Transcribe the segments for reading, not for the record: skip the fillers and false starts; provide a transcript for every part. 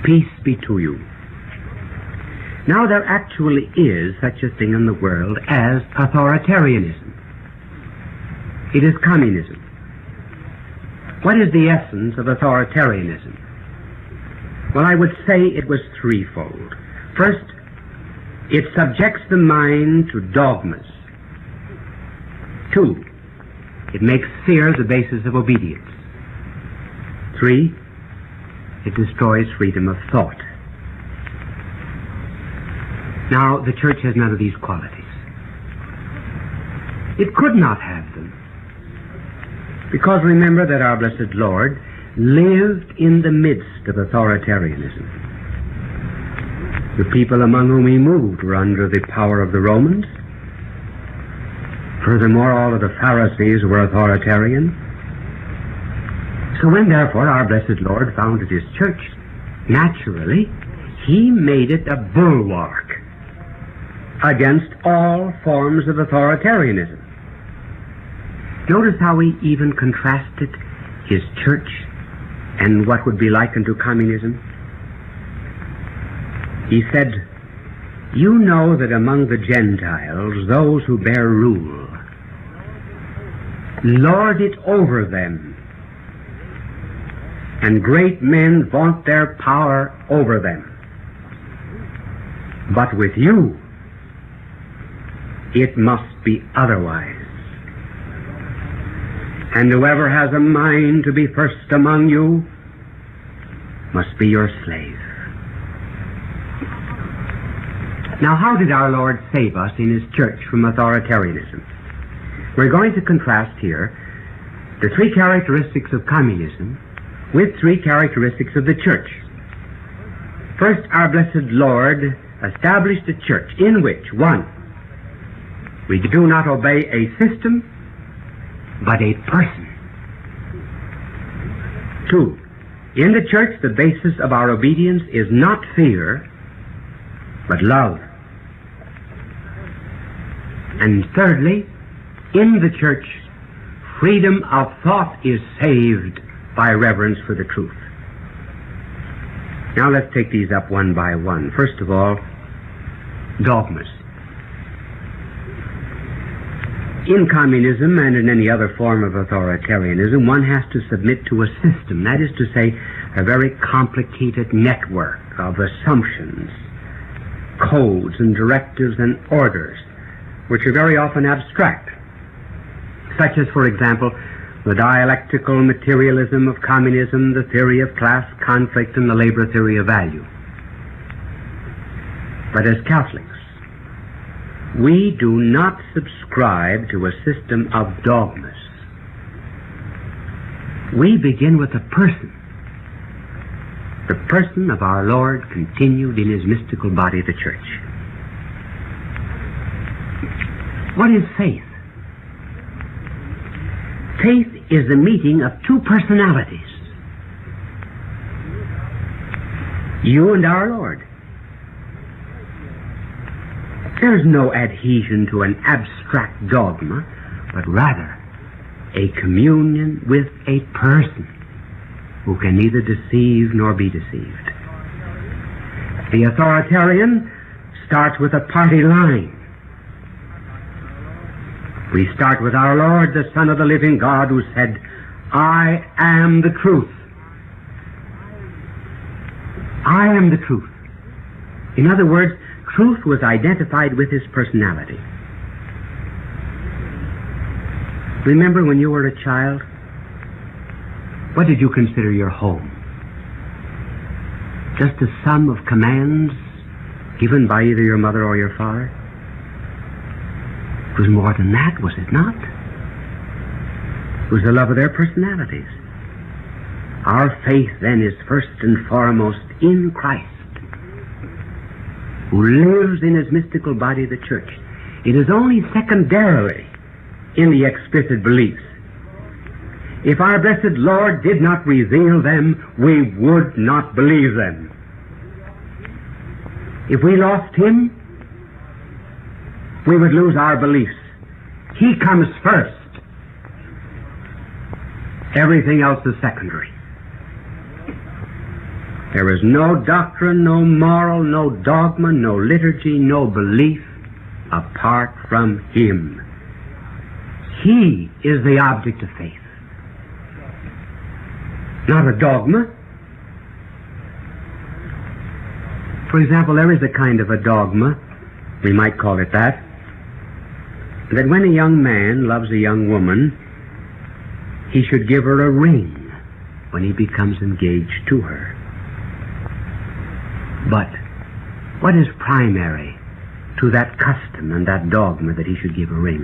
Peace be to you. Now, there actually is such a thing in the world as authoritarianism. It is communism. What is the essence of authoritarianism? Well, I would say it was threefold. First, it subjects the mind to dogmas. Two, it makes fear the basis of obedience. Three, it destroys freedom of thought. Now, the church has none of these qualities. It could not have them. Because remember that our blessed Lord lived in the midst of authoritarianism. The people among whom he moved were under the power of the Romans. Furthermore, all of the Pharisees were authoritarian. So when, therefore, our blessed Lord founded his church, naturally, he made it a bulwark against all forms of authoritarianism. Notice how he even contrasted his church and what would be likened to communism. He said, "You know that among the Gentiles, those who bear rule lord it over them, and great men vaunt their power over them. But with you, it must be otherwise. And whoever has a mind to be first among you must be your slave." Now, how did our Lord save us in his church from authoritarianism? We're going to contrast here the three characteristics of communism with three characteristics of the church. First, our blessed Lord established a church in which, one, we do not obey a system, but a person. Two, in the church, the basis of our obedience is not fear, but love. And thirdly, in the church, freedom of thought is saved by reverence for the truth. Now let's take these up one by one. First of all, dogmas. In communism and in any other form of authoritarianism, one has to submit to a system, that is to say, a very complicated network of assumptions, codes and directives and orders, which are very often abstract, such as, for example, the dialectical materialism of communism, the theory of class conflict, and the labor theory of value. But as Catholics, we do not subscribe to a system of dogmas. We begin with the person of our Lord continued in his mystical body, the church. What is faith? Faith is the meeting of two personalities, you and our Lord. There is no adhesion to an abstract dogma, but rather a communion with a person who can neither deceive nor be deceived. The authoritarian starts with a party line. We start with our Lord, the Son of the living God, who said, "I am the truth. I am the truth." In other words, truth was identified with his personality. Remember when you were a child? What did you consider your home? Just a sum of commands given by either your mother or your father? It was more than that, was it not? It was the love of their personalities. Our faith, then, is first and foremost in Christ, who lives in his mystical body, the church. It is only secondarily in the explicit beliefs. If our blessed Lord did not reveal them, we would not believe them. If we lost him, we would lose our beliefs. He comes first. Everything else is secondary. There is no doctrine, no moral, no dogma, no liturgy, no belief apart from Him. He is the object of faith. Not a dogma. For example, there is a kind of a dogma, we might call it that when a young man loves a young woman, he should give her a ring when he becomes engaged to her. But what is primary to that custom and that dogma that he should give a ring?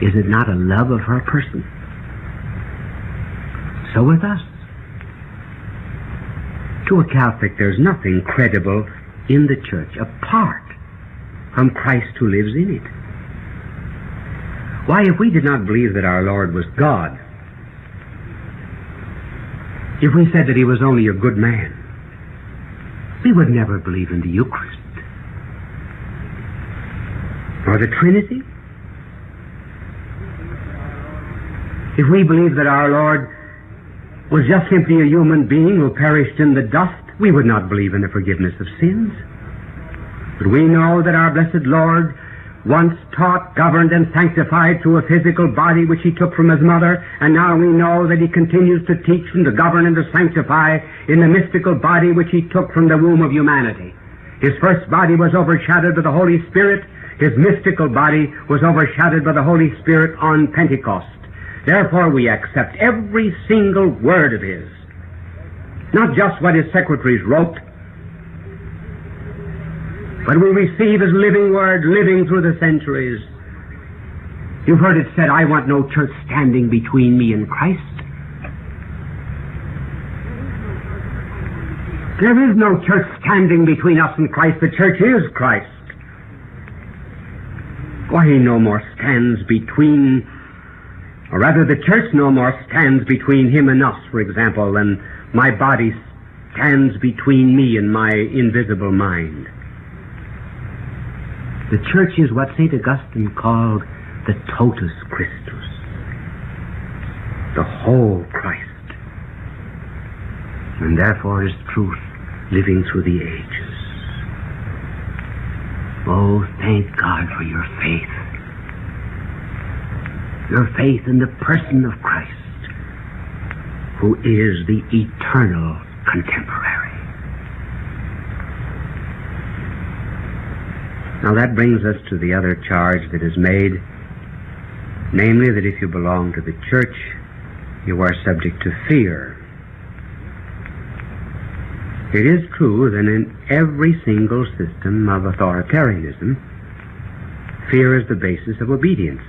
Is it not a love of her person? So with us. To a Catholic, there's nothing credible in the church apart from Christ who lives in it. Why, if we did not believe that our Lord was God, if we said that He was only a good man, we would never believe in the Eucharist or the Trinity. If we believed that our Lord was just simply a human being who perished in the dust, we would not believe in the forgiveness of sins. But we know that our blessed Lord once taught, governed, and sanctified through a physical body which He took from His mother, and now we know that He continues to teach and to govern and to sanctify in the mystical body which He took from the womb of humanity. His first body was overshadowed by the Holy Spirit. His mystical body was overshadowed by the Holy Spirit on Pentecost. Therefore we accept every single word of His, not just what His secretaries wrote, but we receive His living word, living through the centuries. You've heard it said, I want no church standing between me and Christ. There is no church standing between us and Christ. The church is Christ. Why, He no more stands between, or rather the church no more stands between Him and us, for example, than my body stands between me and my invisible mind. The church is what St. Augustine called the totus Christus, the whole Christ, and therefore is truth living through the ages. Oh, thank God for your faith. Your faith in the person of Christ, who is the eternal contemporary. Now that brings us to the other charge that is made, namely that if you belong to the church, you are subject to fear. It is true that in every single system of authoritarianism, fear is the basis of obedience.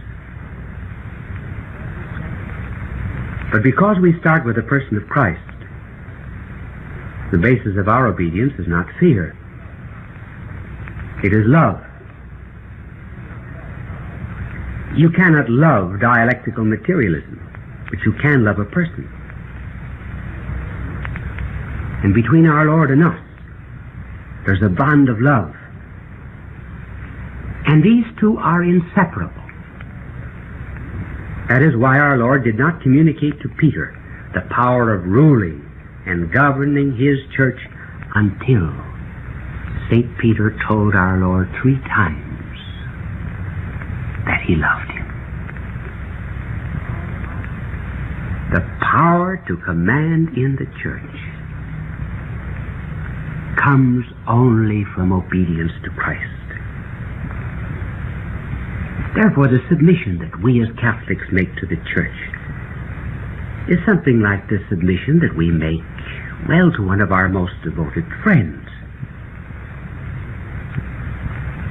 But because we start with the person of Christ, the basis of our obedience is not fear. It is love. You cannot love dialectical materialism, but you can love a person. And between our Lord and us, there's a bond of love. And these two are inseparable. That is why our Lord did not communicate to Peter the power of ruling and governing His church until St. Peter told our Lord 3 times that he loved Him. The power to command in the church comes only from obedience to Christ. Therefore, the submission that we as Catholics make to the church is something like the submission that we make, well, to one of our most devoted friends.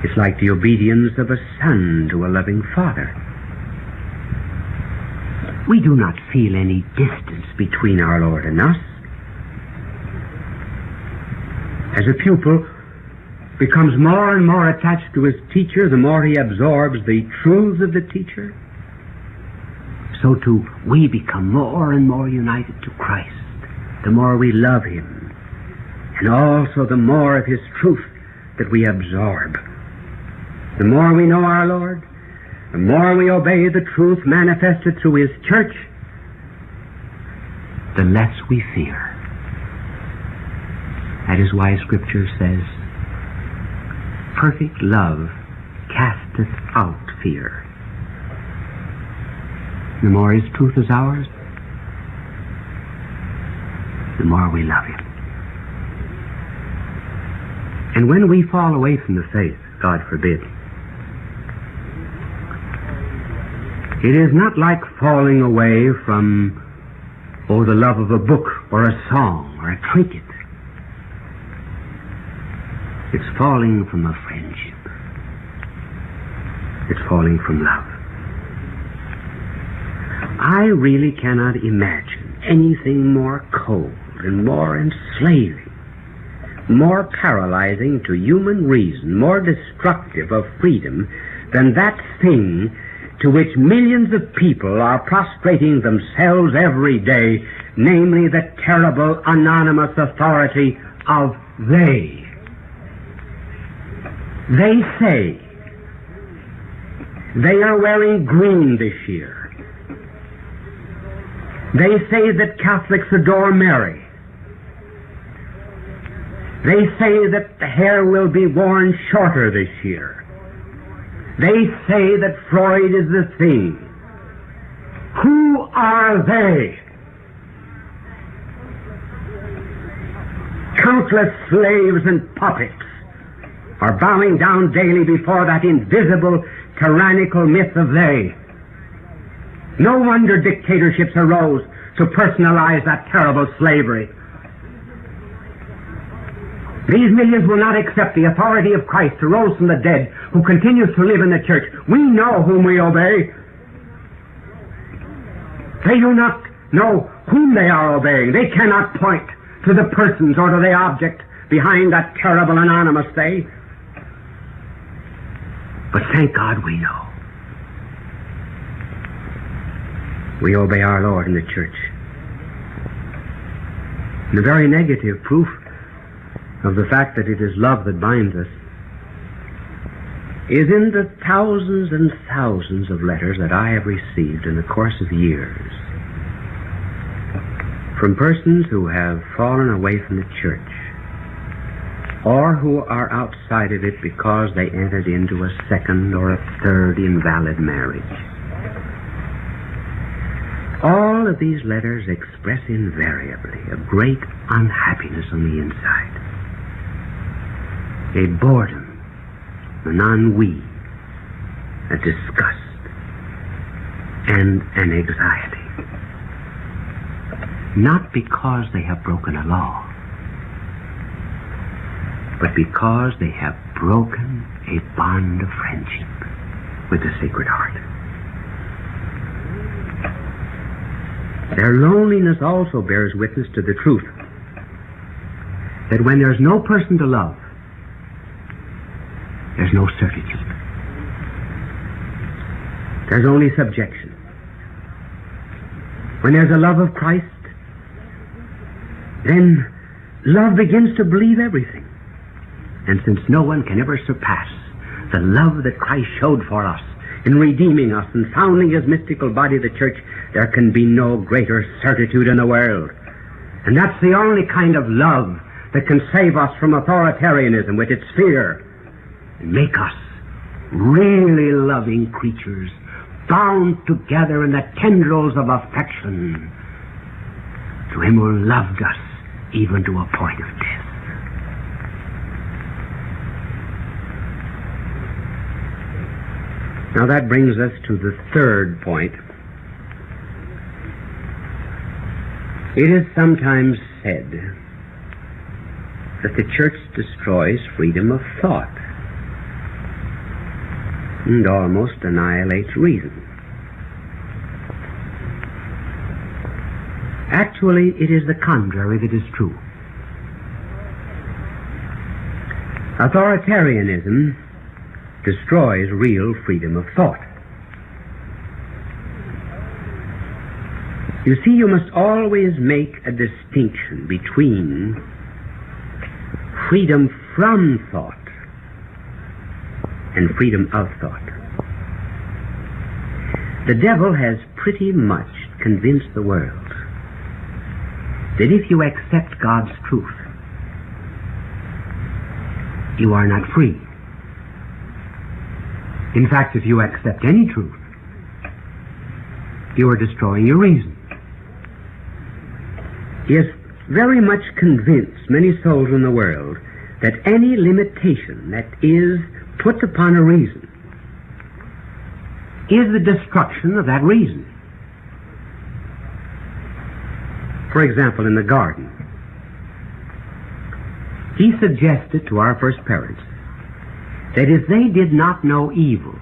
It's like the obedience of a son to a loving father. We do not feel any distance between our Lord and us. As a pupil becomes more and more attached to his teacher, the more he absorbs the truths of the teacher, so too we become more and more united to Christ, the more we love Him, and also the more of His truth that we absorb. The more we know our Lord, the more we obey the truth manifested through His church, the less we fear. That is why Scripture says, perfect love casteth out fear. The more His truth is ours, the more we love Him. And when we fall away from the faith, God forbid, it is not like falling away from, the love of a book or a song or a trinket. It's falling from a friendship. It's falling from love. I really cannot imagine anything more cold and more enslaving, more paralyzing to human reason, more destructive of freedom than that thing to which millions of people are prostrating themselves every day, namely the terrible anonymous authority of they. They say they are wearing green this year. They say that Catholics adore Mary. They say that the hair will be worn shorter this year. They say that Freud is the thing. Who are they? Countless slaves and puppets are bowing down daily before that invisible, tyrannical myth of they. No wonder dictatorships arose to personalize that terrible slavery. These millions will not accept the authority of Christ who rose from the dead, who continues to live in the church. We know whom we obey. They do not know whom they are obeying. They cannot point to the persons or to the object behind that terrible anonymous they. But thank God we know. We obey our Lord in the church. And the very negative proof of the fact that it is love that binds us is in the thousands and thousands of letters that I have received in the course of years from persons who have fallen away from the church or who are outside of it because they entered into a second or a third invalid marriage. All of these letters express invariably a great unhappiness on the inside, a boredom, an ennui, a disgust, and an anxiety. Not because they have broken a law, but because they have broken a bond of friendship with the Sacred Heart. Their loneliness also bears witness to the truth that when there's no person to love, there's no certitude. There's only subjection. When there's a love of Christ, then love begins to believe everything. And since no one can ever surpass the love that Christ showed for us in redeeming us and founding His mystical body, the church, there can be no greater certitude in the world. And that's the only kind of love that can save us from authoritarianism with its fear and make us really loving creatures, bound together in the tendrils of affection to Him who loved us even to a point of death. Now that brings us to the third point. It is sometimes said that the church destroys freedom of thought and almost annihilates reason. Actually, it is the contrary that is true. Authoritarianism destroys real freedom of thought. You see, you must always make a distinction between freedom from thought and freedom of thought. The devil has pretty much convinced the world that if you accept God's truth, you are not free. In fact, if you accept any truth, you are destroying your reason. He is very much convinced, many souls in the world, that any limitation that is put upon a reason is the destruction of that reason. For example, in the garden, he suggested to our first parents that if they did not know evil,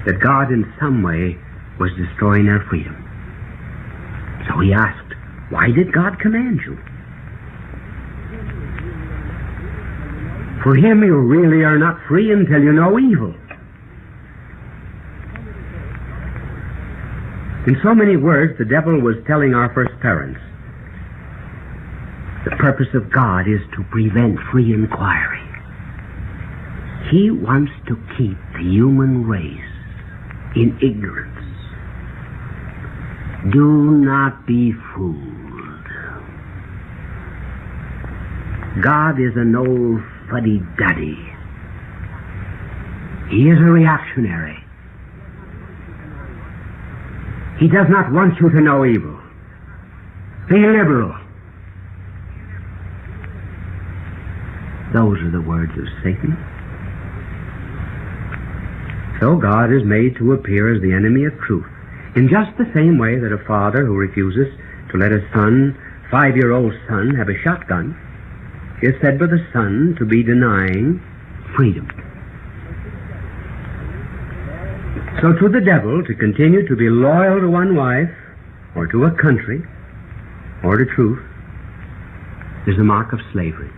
that God in some way was destroying their freedom. So he asked, why did God command you? For him, you really are not free until you know evil. In so many words, the devil was telling our first parents, the purpose of God is to prevent free inquiry. He wants to keep the human race in ignorance. Do not be fooled. God is an old fuddy-duddy. He is a reactionary. He does not want you to know evil. Be liberal. Those are the words of Satan. So God is made to appear as the enemy of truth, in just the same way that a father who refuses to let his son, 5-year-old son, have a shotgun is said by the son to be denying freedom. So to the devil, to continue to be loyal to one wife, or to a country, or to truth, is a mark of slavery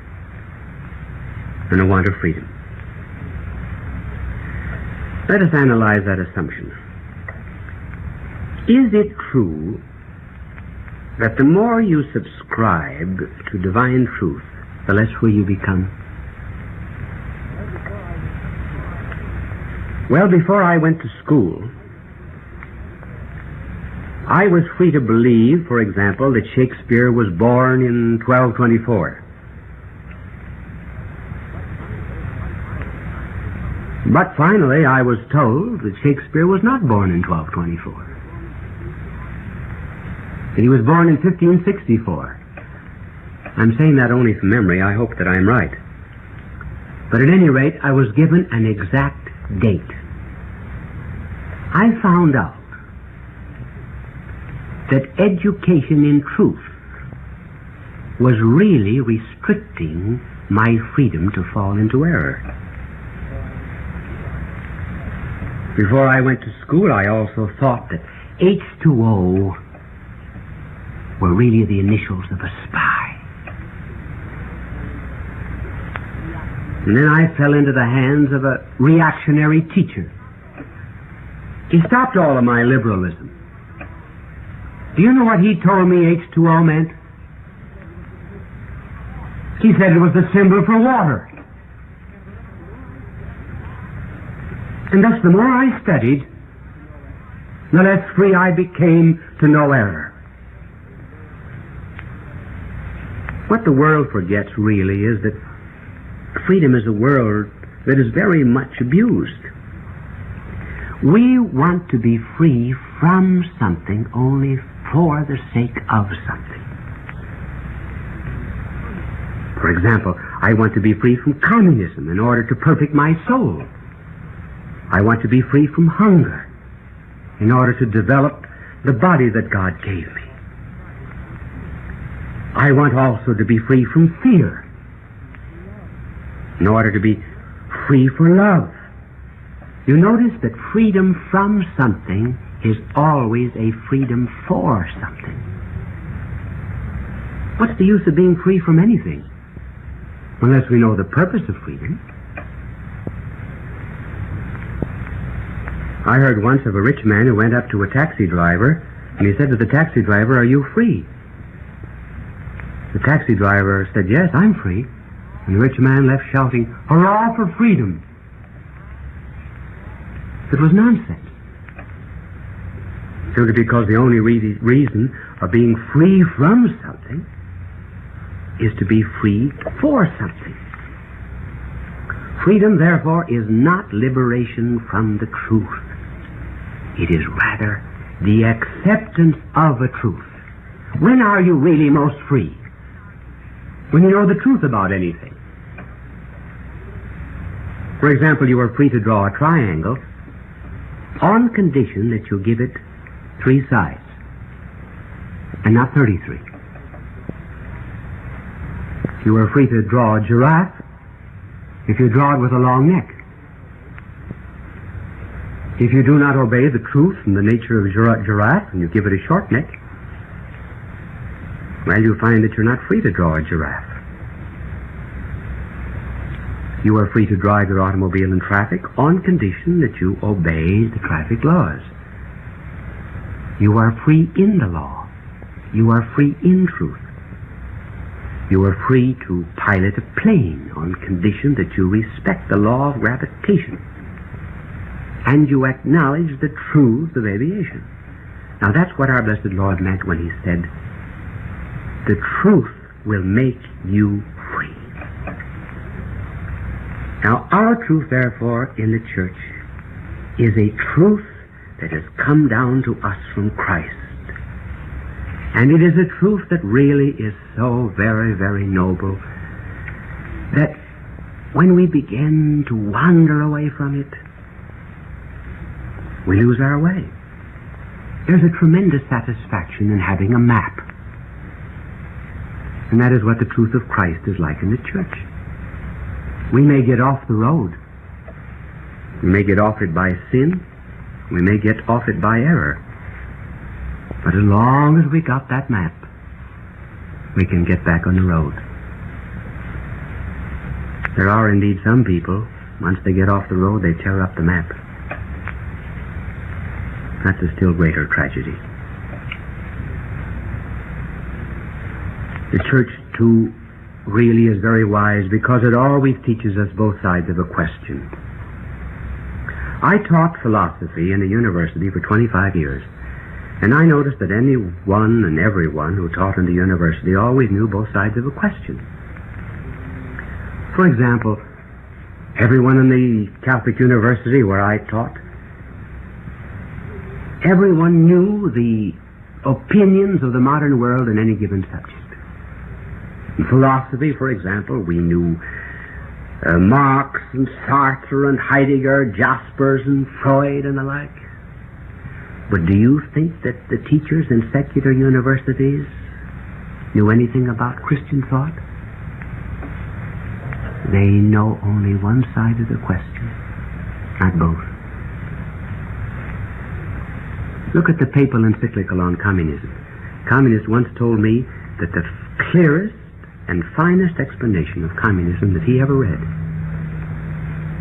and a want of freedom. Let us analyze that assumption. Is it true that the more you subscribe to divine truth, the less free you become? Well, before I went to school, I was free to believe, for example, that Shakespeare was born in 1224. But finally, I was told that Shakespeare was not born in 1224. That he was born in 1564. I'm saying that only from memory. I hope that I'm right. But at any rate, I was given an exact date. I found out that education in truth was really restricting my freedom to fall into error. Before I went to school, I also thought that H2O were really the initials of a spy. And then I fell into the hands of a reactionary teacher. He stopped all of my liberalism. Do you know what he told me H2O meant? He said it was the symbol for water. And thus, the more I studied, the less free I became to know error. What the world forgets, really, is that freedom is a word that is very much abused. We want to be free from something only for the sake of something. For example, I want to be free from communism in order to perfect my soul. I want to be free from hunger in order to develop the body that God gave me. I want also to be free from fear in order to be free for love. You notice that freedom from something is always a freedom for something. What's the use of being free from anything unless we know the purpose of freedom? I heard once of a rich man who went up to a taxi driver, and he said to the taxi driver, "Are you free?" The taxi driver said, "Yes, I'm free." And the rich man left shouting, "Hurrah for freedom!" It was nonsense. Simply because the only reason of being free from something is to be free for something. Freedom, therefore, is not liberation from the truth. It is rather the acceptance of a truth. When are you really most free? When you know the truth about anything. For example, you are free to draw a triangle on condition that you give it 3 sides and not 33. You are free to draw a giraffe if you draw it with a long neck. If you do not obey the truth and the nature of a giraffe and you give it a short neck, well, you find that you're not free to draw a giraffe. You are free to drive your automobile in traffic on condition that you obey the traffic laws. You are free in the law. You are free in truth. You are free to pilot a plane on condition that you respect the law of gravitation and you acknowledge the truth of aviation. Now that's what our blessed Lord meant when he said, the truth will make you free. Now our truth, therefore, in the church is a truth that has come down to us from Christ. And it is a truth that really is so very, very noble that when we begin to wander away from it, we lose our way. There's a tremendous satisfaction in having a map. And that is what the truth of Christ is like in the church. We may get off the road. We may get off it by sin. We may get off it by error. But as long as we got that map, we can get back on the road. There are indeed some people, once they get off the road, they tear up the map. That's a still greater tragedy. The church, too, really is very wise because it always teaches us both sides of a question. I taught philosophy in a university for 25 years. And I noticed that anyone and everyone who taught in the university always knew both sides of a question. For example, everyone in the Catholic university where I taught, everyone knew the opinions of the modern world in any given subject. In philosophy, for example, we knew Marx and Sartre and Heidegger, Jaspers and Freud and the like. But do you think that the teachers in secular universities knew anything about Christian thought? They know only one side of the question, not both. Look at the papal encyclical on communism. Communists once told me that the clearest and finest explanation of communism that he ever read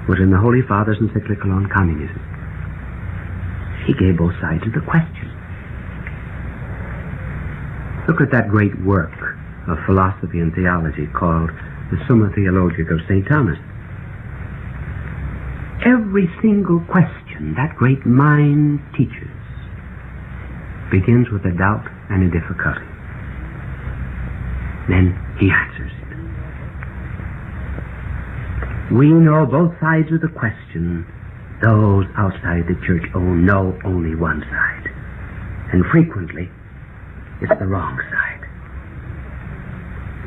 was in the Holy Father's encyclical on communism. He gave both sides of the question. Look at that great work of philosophy and theology called the Summa Theologica of St. Thomas. Every single question that great mind teaches begins with a doubt and a difficulty. Then he answers it. We know both sides of the question. Those outside the church know only one side. And frequently, it's the wrong side.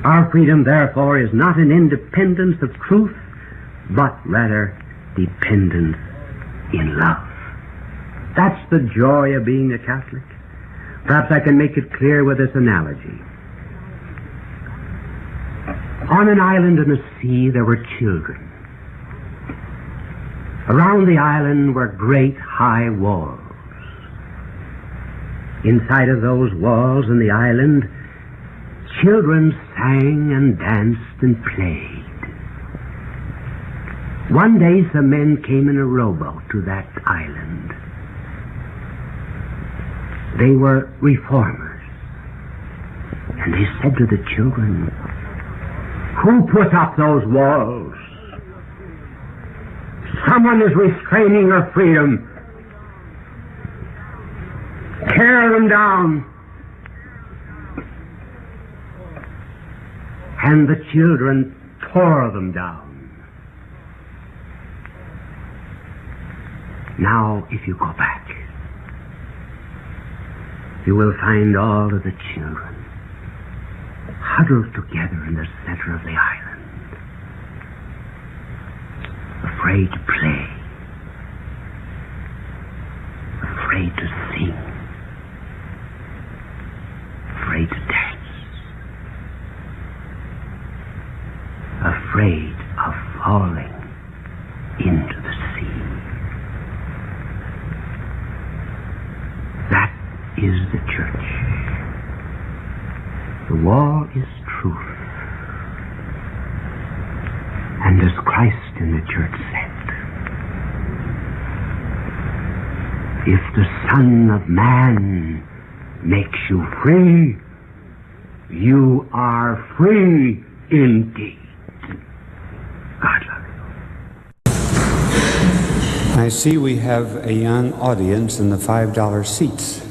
Our freedom, therefore, is not an independence of truth, but rather dependence in love. That's the joy of being a Catholic. Perhaps I can make it clear with this analogy. On an island in the sea, there were children. Around the island were great high walls. Inside of those walls in the island, children sang and danced and played. One day some men came in a rowboat to that island. They were reformers. And they said to the children, "Who put up those walls? Someone is restraining your freedom. Tear them down." and the children tore them down. Now, if you go back, you will find all of the children huddled together in the center of the island, afraid to play, afraid to sing, afraid to dance, afraid of falling into the sea. That is the church. The wall is truth. And as Christ in the church said, if the Son of Man makes you free, you are free indeed. God love you. I see we have a young audience in the $5 seats.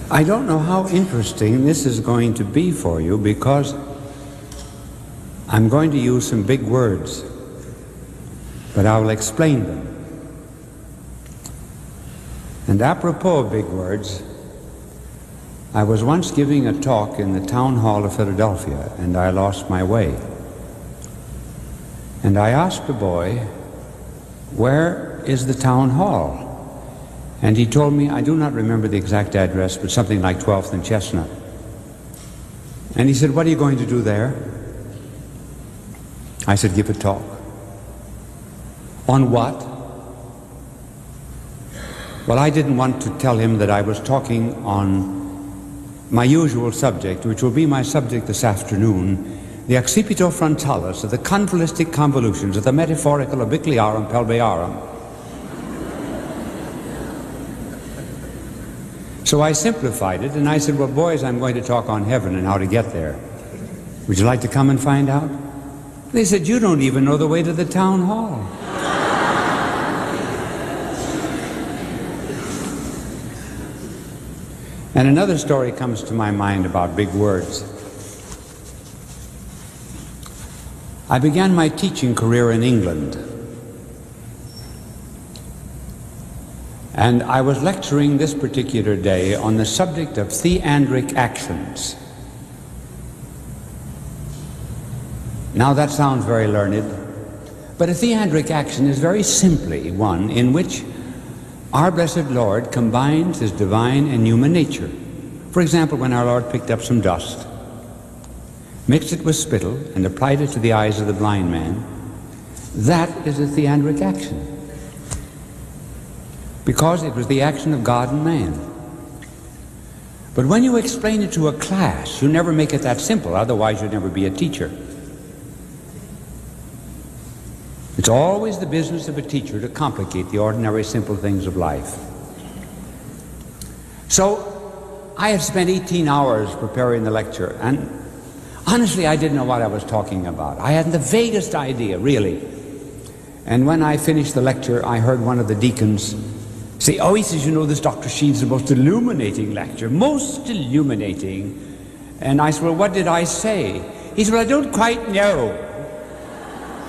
I don't know how interesting this is going to be for you, because I'm going to use some big words, but I will explain them. And apropos of big words, I was once giving a talk in the town hall of Philadelphia, and I lost my way. And I asked the boy, "Where is the town hall?" And he told me, I do not remember the exact address, but something like 12th and Chestnut. And he said, "What are you going to do there?" I said, "Give a talk." "On what?" Well, I didn't want to tell him that I was talking on my usual subject, which will be my subject this afternoon, the accipito frontalis of the convolutic convolutions of the metaphorical obliquarum pelviarum. So I simplified it, and I said, "Well, boys, I'm going to talk on heaven and how to get there. Would you like to come and find out?" They said, "You don't even know the way to the town hall." And another story comes to my mind about big words. I began my teaching career in England. And I was lecturing this particular day on the subject of theandric actions. Now that sounds very learned, but a theandric action is very simply one in which our blessed Lord combines his divine and human nature. For example, when our Lord picked up some dust, mixed it with spittle, and applied it to the eyes of the blind man, that is a theandric action, because it was the action of God and man. But when you explain it to a class, you never make it that simple, otherwise you'd never be a teacher. It's always the business of a teacher to complicate the ordinary simple things of life. So I had spent 18 hours preparing the lecture, and honestly I didn't know what I was talking about. I hadn't the vaguest idea, really. And when I finished the lecture, I heard one of the deacons say, "Oh," he says, "you know, this Dr. Sheen's the most illuminating lecture, most illuminating." And I said, "Well, what did I say?" He said, "Well, I don't quite know."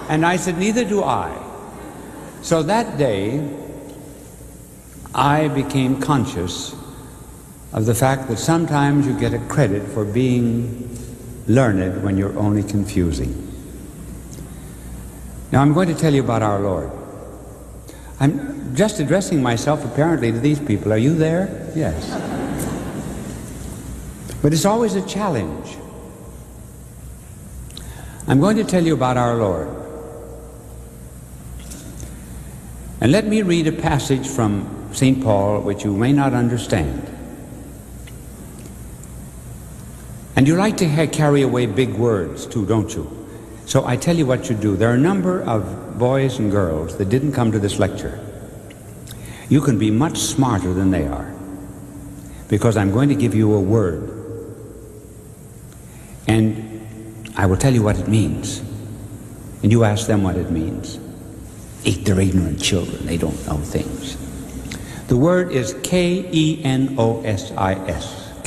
And I said, "Neither do I." So that day, I became conscious of the fact that sometimes you get a credit for being learned when you're only confusing. Now I'm going to tell you about our Lord. I'm just addressing myself apparently to these people. Are you there? Yes. But it's always a challenge. I'm going to tell you about our Lord. And let me read a passage from St. Paul which you may not understand. And you like to carry away big words too, don't you? So I tell you what you do. There are a number of boys and girls that didn't come to this lecture. You can be much smarter than they are, because I'm going to give you a word. And I will tell you what it means. And you ask them what it means. They're ignorant children. They don't know things. The word is kenosis.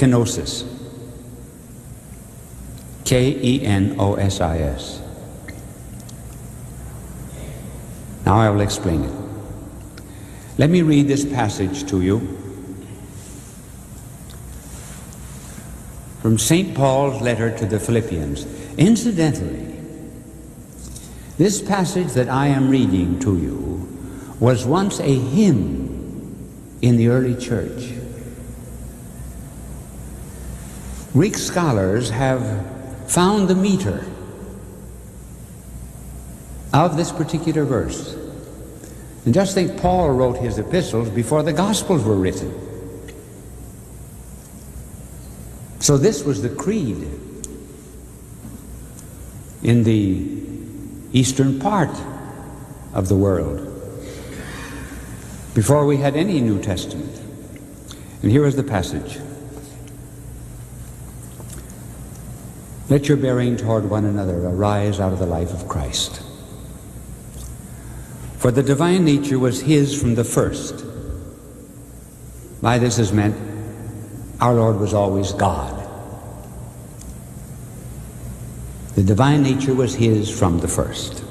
kenosis. Kenosis. Now I will explain it. Let me read this passage to you from St. Paul's letter to the Philippians. Incidentally, this passage that I am reading to you was once a hymn in the early church. Greek scholars have found the meter of this particular verse. And just think, Paul wrote his epistles before the Gospels were written. So this was the creed in the eastern part of the world before we had any New Testament. And here is the passage. Let your bearing toward one another arise out of the life of Christ. For the divine nature was his from the first. By this is meant our Lord was always God. The divine nature was his from the first.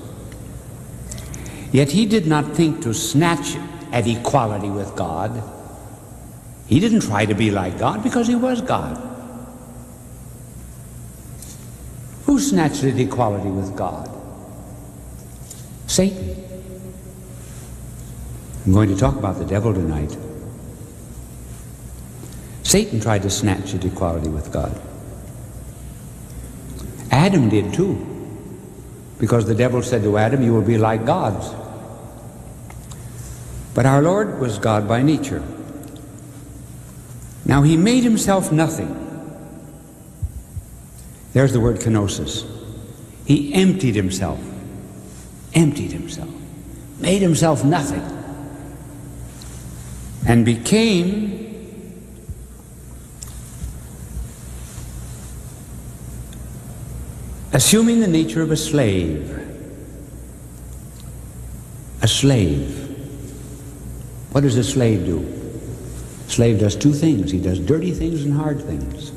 Yet he did not think to snatch at equality with God. He didn't try to be like God because he was God. Who snatched at equality with God? Satan. I'm going to talk about the devil tonight. Satan tried to snatch at equality with God. Adam did too, because the devil said to Adam, you will be like gods. But our Lord was God by nature. Now he made himself nothing. There's the word kenosis. He emptied himself, made himself nothing, and became assuming the nature of a slave. A slave. What does a slave do? A slave does two things. He does dirty things and hard things.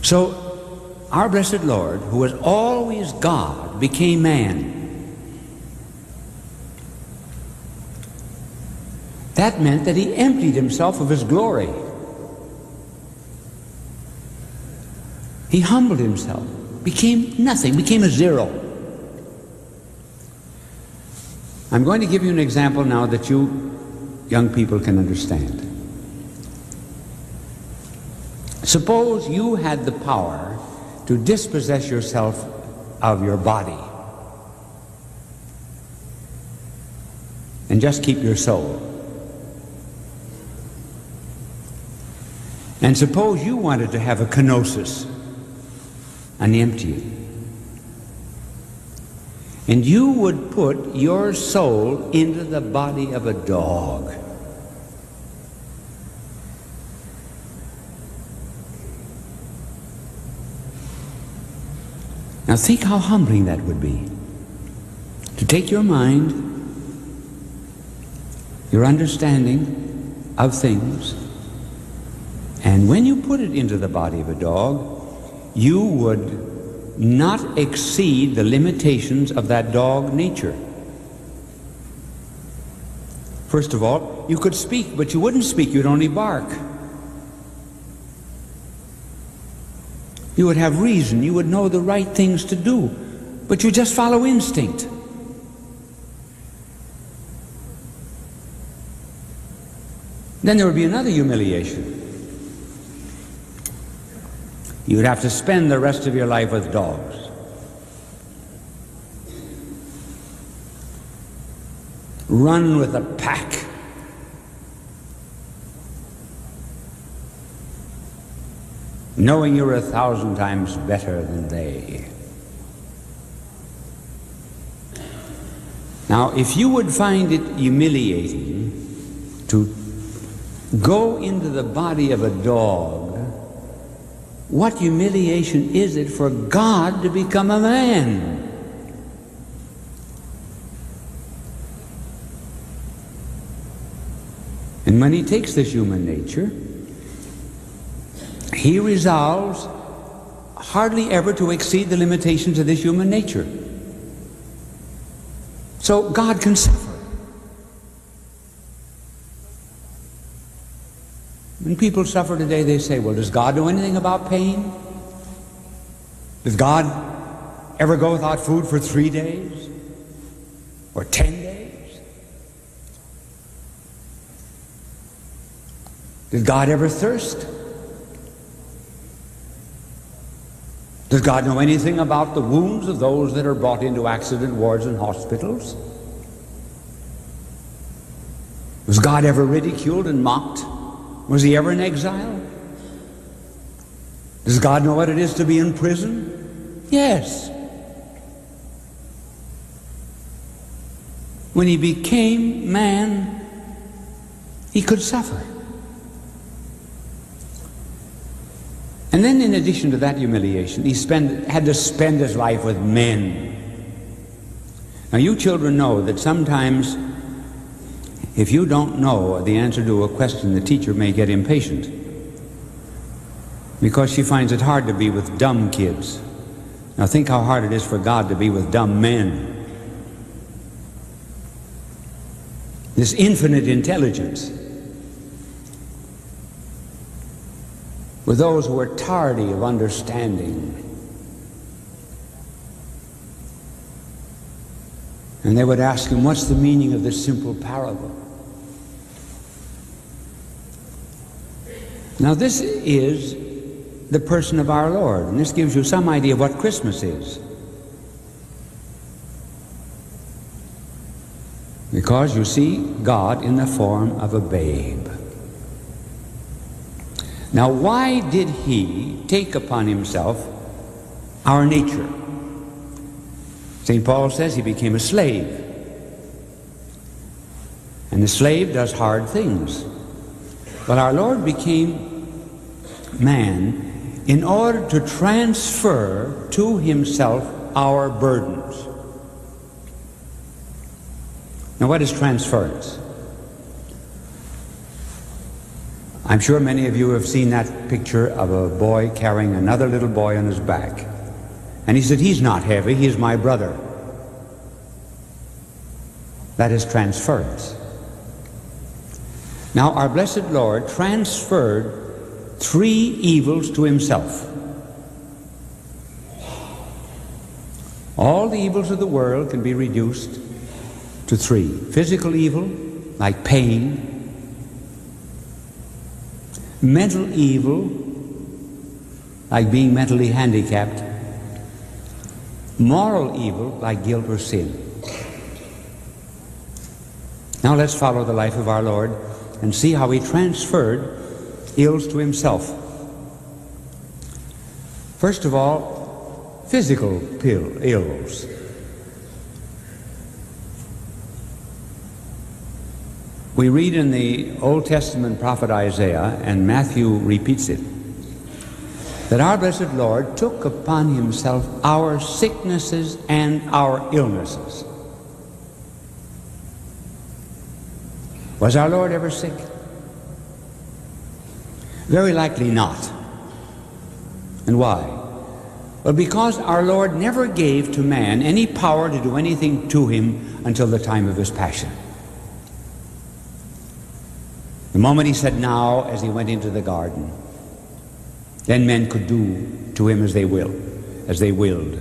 So, our blessed Lord, who was always God, became man. That meant that he emptied himself of his glory. He humbled himself, became nothing, became a zero. I'm going to give you an example now that you young people can understand. Suppose you had the power to dispossess yourself of your body and just keep your soul. And suppose you wanted to have a kenosis, an emptying. And you would put your soul into the body of a dog. Now think how humbling that would be. To take your mind, your understanding of things, and when you put it into the body of a dog, you would not exceed the limitations of that dog nature. First of all, you could speak, but you wouldn't speak, you'd only bark. You would have reason, you would know the right things to do, but you just follow instinct. Then there would be another humiliation. You would have to spend the rest of your life with dogs. Run with a pack. Knowing you're 1,000 times better than they. Now, if you would find it humiliating to go into the body of a dog, what humiliation is it for God to become a man? And when he takes this human nature, he resolves hardly ever to exceed the limitations of this human nature. So God can suffer. When people suffer today, they say, well, does God know anything about pain? Does God ever go without food for 3 days? Or 10 days? Did God ever thirst? Does God know anything about the wounds of those that are brought into accident wards and hospitals? Was God ever ridiculed and mocked? Was he ever in exile? Does God know what it is to be in prison? Yes. When he became man, he could suffer. And then in addition to that humiliation, he had to spend his life with men. Now you children know that sometimes if you don't know the answer to a question, the teacher may get impatient because she finds it hard to be with dumb kids. Now think how hard it is for God to be with dumb men. This infinite intelligence with those who are tardy of understanding. And they would ask him, what's the meaning of this simple parable? Now this is the person of our Lord, and this gives you some idea of what Christmas is. Because you see God in the form of a babe. Now why did he take upon himself our nature? St. Paul says he became a slave. And the slave does hard things. But our Lord became man in order to transfer to himself our burdens. Now what is transference? I'm sure many of you have seen that picture of a boy carrying another little boy on his back. And he said, he's not heavy, he's my brother. That is transference. Now our blessed Lord transferred 3 evils to himself. All the evils of the world can be reduced to 3. Physical evil, like pain. Mental evil, like being mentally handicapped. Moral evil, like guilt or sin. Now let's follow the life of our Lord and see how he transferred ills to himself. First of all, physical ills. We read in the Old Testament prophet Isaiah, and Matthew repeats it, that our blessed Lord took upon himself our sicknesses and our illnesses. Was our Lord ever sick? Very likely not. And why? Well, because our Lord never gave to man any power to do anything to him until the time of his passion. The moment he said now, as he went into the garden, then men could do to him as they willed.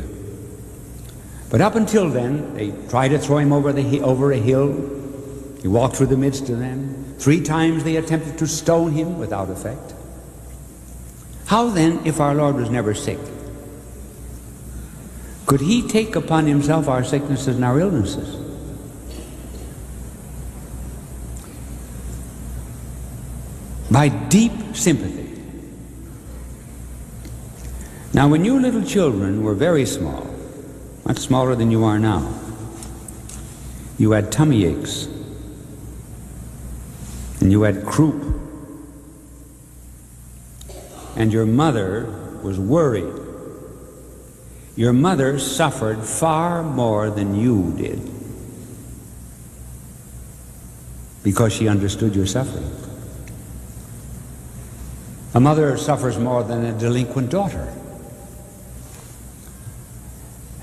But up until then, they tried to throw him over a hill. He walked through the midst of them. 3 times they attempted to stone him without effect. How then, if our Lord was never sick, could he take upon himself our sicknesses and our illnesses? By deep sympathy. Now, when you little children were very small, much smaller than you are now, you had tummy aches, and you had croup, and your mother was worried. Your mother suffered far more than you did because she understood your suffering. A mother suffers more than a delinquent daughter.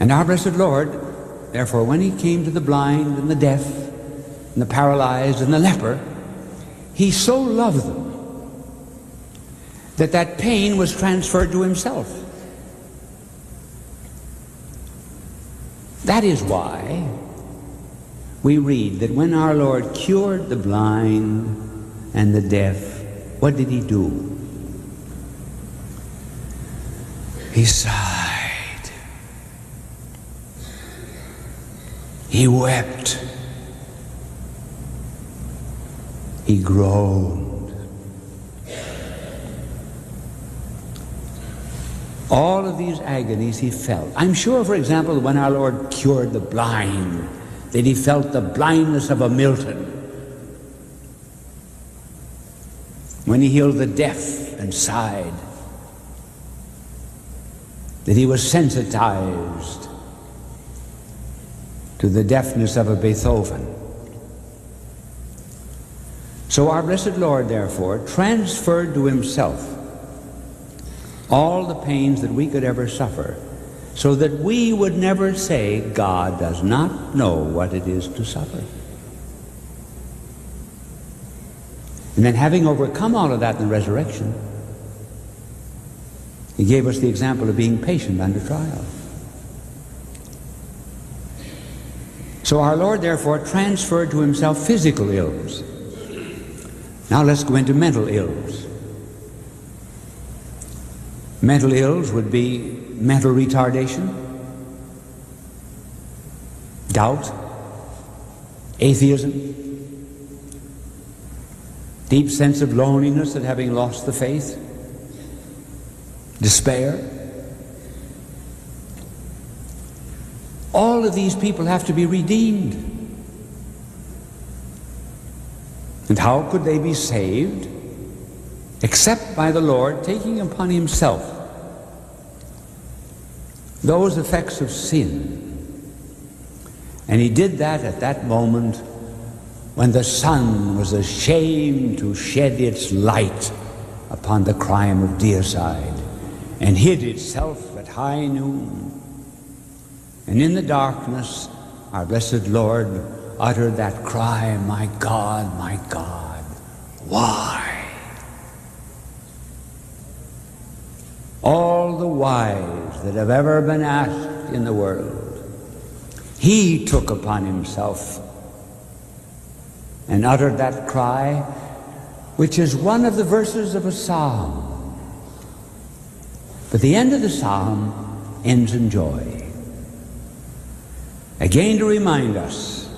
And our blessed Lord, therefore, when he came to the blind and the deaf and the paralyzed and the leper, he so loved them that that pain was transferred to himself. That is why we read that when our Lord cured the blind and the deaf, what did he do? He sighed. He wept. He groaned. All of these agonies he felt. I'm sure, for example, when our Lord cured the blind, that he felt the blindness of a Milton. When he healed the deaf and sighed, that he was sensitized to the deafness of a Beethoven. So our blessed Lord, therefore, transferred to himself all the pains that we could ever suffer, so that we would never say, God does not know what it is to suffer. And then, having overcome all of that in the resurrection, he gave us the example of being patient under trial. So our Lord, therefore, transferred to himself physical ills. Now let's go into mental ills. Mental ills would be mental retardation, doubt, atheism, deep sense of loneliness at having lost the faith, despair. All of these people have to be redeemed. And how could they be saved except by the Lord taking upon himself those effects of sin? And he did that at that moment when the sun was ashamed to shed its light upon the crime of deicide and hid itself at high noon. And in the darkness, our blessed Lord uttered that cry, my God, why? All the whys that have ever been asked in the world, he took upon himself and uttered that cry, which is one of the verses of a psalm. But the end of the psalm ends in joy. Again, to remind us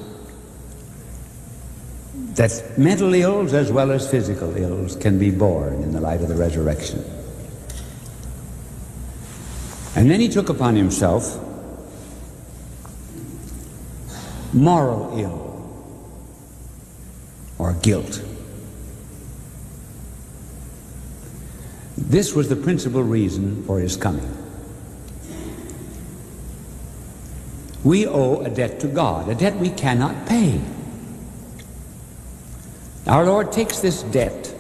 that mental ills as well as physical ills can be borne in the light of the resurrection. And then he took upon himself moral ill or guilt. This was the principal reason for his coming. We owe a debt to God, a debt we cannot pay. Our Lord takes this debt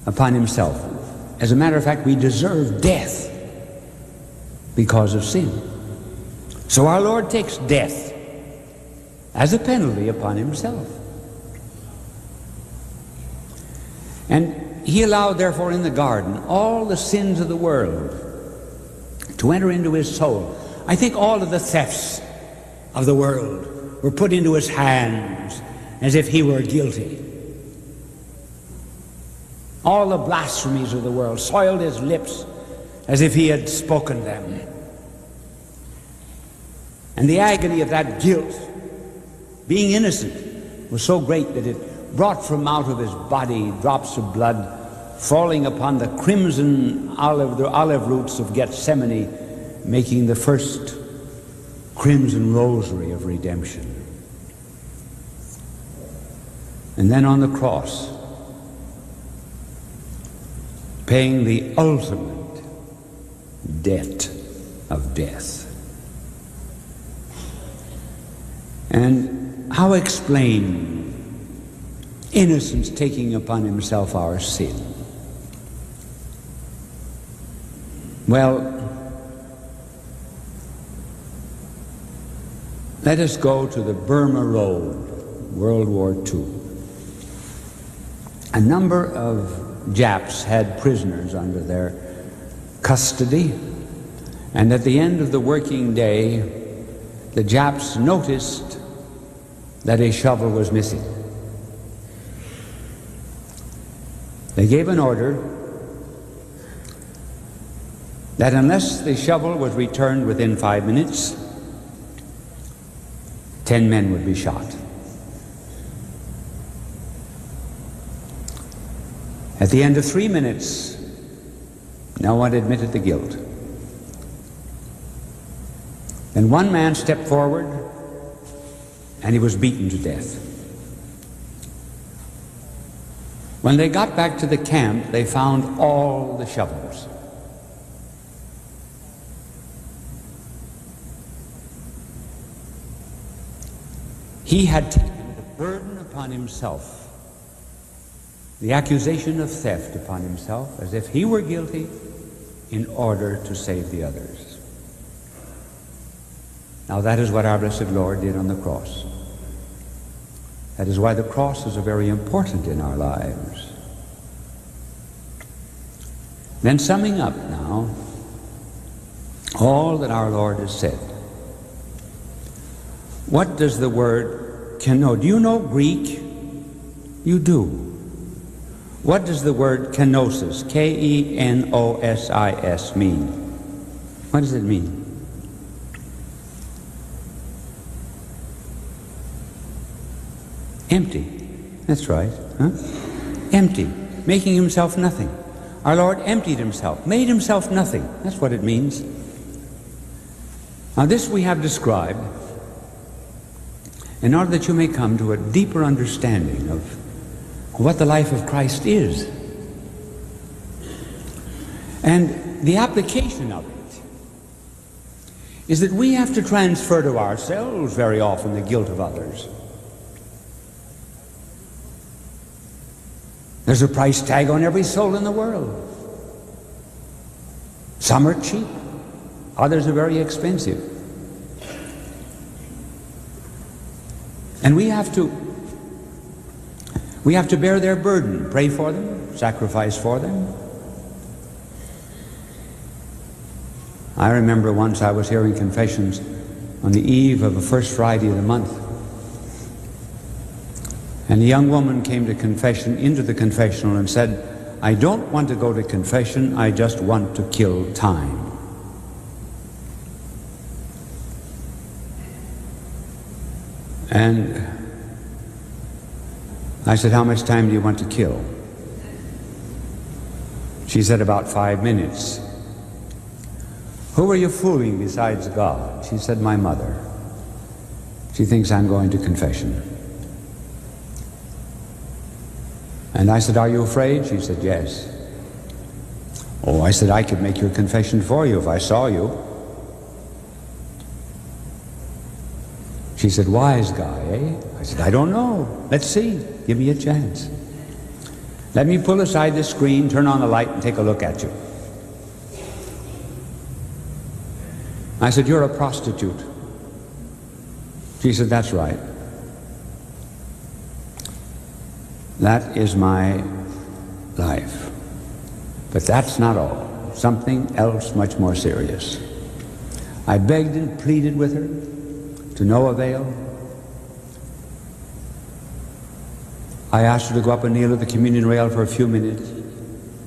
upon himself. As a matter of fact, we deserve death because of sin. So our Lord takes death as a penalty upon himself. And he allowed, therefore, in the garden all the sins of the world to enter into his soul. I think all of the thefts of the world were put into his hands as if he were guilty. All the blasphemies of the world soiled his lips as if he had spoken them. And the agony of that guilt, being innocent, was so great that it brought from out of his body drops of blood falling upon the crimson olive roots of Gethsemane, making the first crimson rosary of redemption. And then on the cross, paying the ultimate debt of death. And how explain innocence taking upon himself our sin? Well, let us go to the Burma Road, World War II. A number of Japs had prisoners under their custody, and at the end of the working day, the Japs noticed that a shovel was missing. They gave an order that unless the shovel was returned within 5 minutes, 10 men would be shot. At the end of 3 minutes, no one admitted the guilt. Then one man stepped forward and he was beaten to death. When they got back to the camp, they found all the shovels. He had taken the burden upon himself, the accusation of theft upon himself, as if he were guilty, in order to save the others. Now that is what our blessed Lord did on the cross. That is why the crosses are very important in our lives. Then summing up now all that our Lord has said. What does the word keno? Do you know Greek? You do. What does the word kenosis, K-E-N-O-S-I-S, mean? What does it mean? Empty. That's right. Huh? Empty. Making himself nothing. Our Lord emptied himself, made himself nothing. That's what it means. Now this we have described in order that you may come to a deeper understanding of what the life of Christ is. And the application of it is that we have to transfer to ourselves very often the guilt of others. There's a price tag on every soul in the world. Some are cheap, others are very expensive. And we have to bear their burden, pray for them, sacrifice for them. I remember once I was hearing confessions on the eve of the first Friday of the month. And a young woman came to confession, into the confessional, and said, I don't want to go to confession, I just want to kill time. And I said, how much time do you want to kill? She said, about 5 minutes. Who are you fooling besides God? She said, my mother. She thinks I'm going to confession. And I said, are you afraid? She said, yes. Oh, I said, I could make your confession for you if I saw you. She said, wise guy, eh? I said, I don't know. Let's see. Give me a chance. Let me pull aside the screen, turn on the light, and take a look at you. I said, you're a prostitute. She said, that's right. That is my life. But that's not all. Something else much more serious. I begged and pleaded with her, to no avail. I asked her to go up and kneel at the communion rail for a few minutes.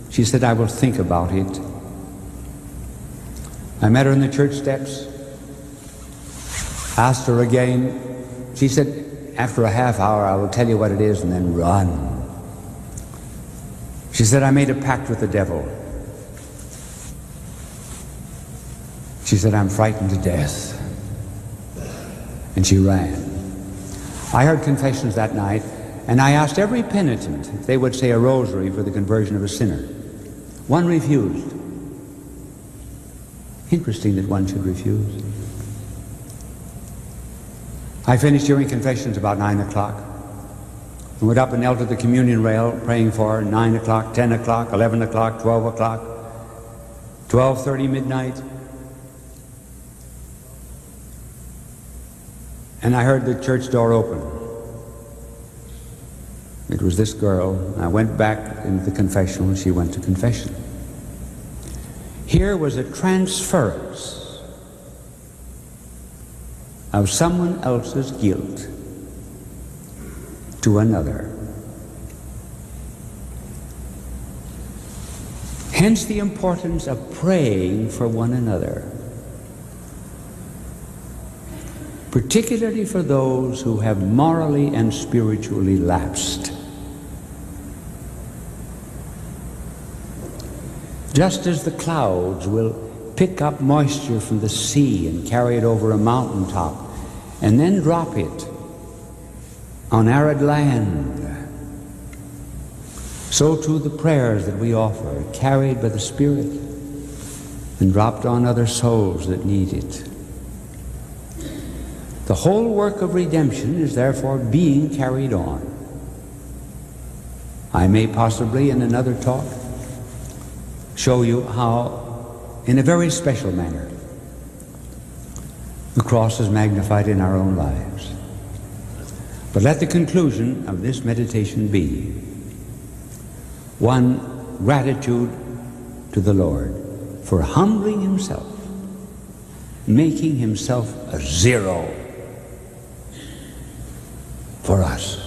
She said, I will think about it. I met her in the church steps, asked her again. She said, after a half hour, I will tell you what it is and then run. She said, I made a pact with the devil. She said, I'm frightened to death. And she ran. I heard confessions that night, and I asked every penitent if they would say a rosary for the conversion of a sinner. One refused. Interesting that one should refuse. I finished hearing confessions about 9 o'clock. I went up and knelt at the communion rail, praying for her, 9 o'clock, 10 o'clock, 11 o'clock, 12 o'clock. 12:30 midnight, and I heard the church door open. It was this girl. I went back into the confessional, and she went to confession. Here was a transference of someone else's guilt to another. Hence the importance of praying for one another, particularly for those who have morally and spiritually lapsed. Just as the clouds will pick up moisture from the sea and carry it over a mountaintop and then drop it on arid land, so too the prayers that we offer are carried by the Spirit and dropped on other souls that need it. The whole work of redemption is therefore being carried on. I may possibly in another talk show you how, in a very special manner, the cross is magnified in our own lives. But let the conclusion of this meditation be one, gratitude to the Lord for humbling himself, making himself a zero for us,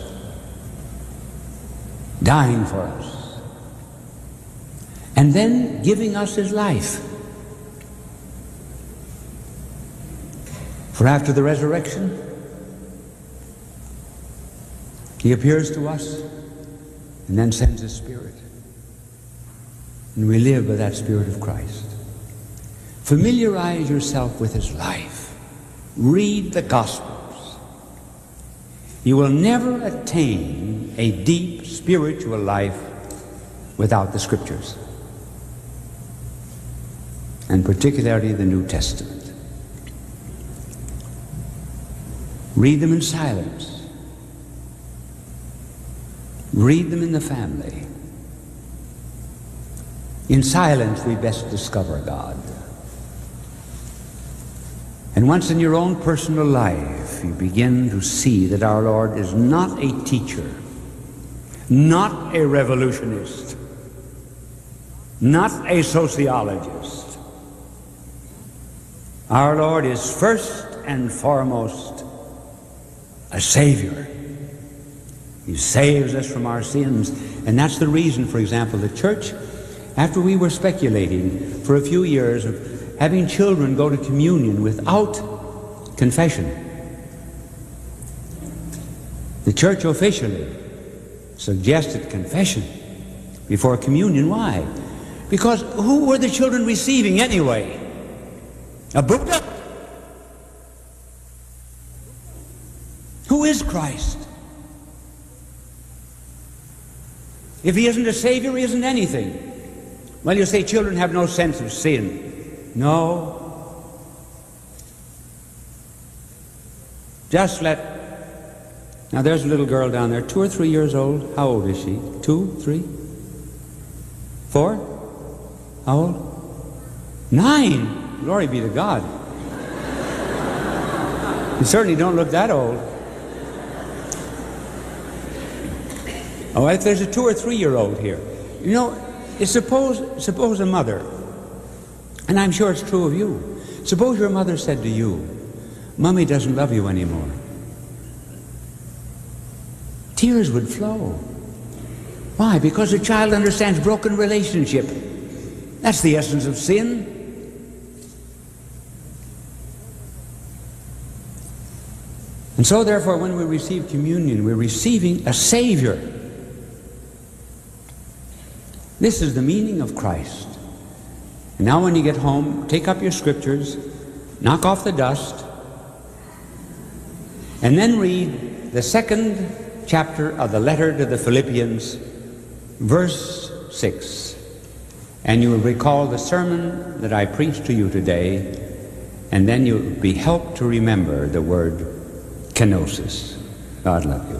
dying for us, and then giving us his life. For after the resurrection, he appears to us and then sends his Spirit. And we live by that Spirit of Christ. Familiarize yourself with his life. Read the Gospels. You will never attain a deep spiritual life without the Scriptures, and particularly the New Testament. Read them in silence. Read them in the family. In silence we best discover God. And once in your own personal life you begin to see that our Lord is not a teacher, not a revolutionist, not a sociologist. Our Lord is first and foremost a Savior. He saves us from our sins. And that's the reason, for example, the church, after we were speculating for a few years of having children go to communion without confession, the church officially suggested confession before communion. Why? Because who were the children receiving anyway? A Buddha? Who is Christ? If he isn't a Savior, he isn't anything. Well, you say children have no sense of sin. No. Just let... Now there's a little girl down there, 2 or 3 years old. How old is she? 2, 3, 4? How old? 9. Glory be to God. You certainly don't look that old. Oh, if there's a 2 or 3 year old here, you know, suppose a mother, and I'm sure it's true of you, suppose your mother said to you, "Mommy doesn't love you anymore." Tears would flow. Why? Because the child understands broken relationship. That's the essence of sin. And so therefore when we receive communion, we're receiving a Savior. This is the meaning of Christ. And now when you get home, take up your scriptures, knock off the dust, and then read the 2nd chapter of the letter to the Philippians, verse 6. And you will recall the sermon that I preached to you today, and then you'll be helped to remember the word kenosis. God love you.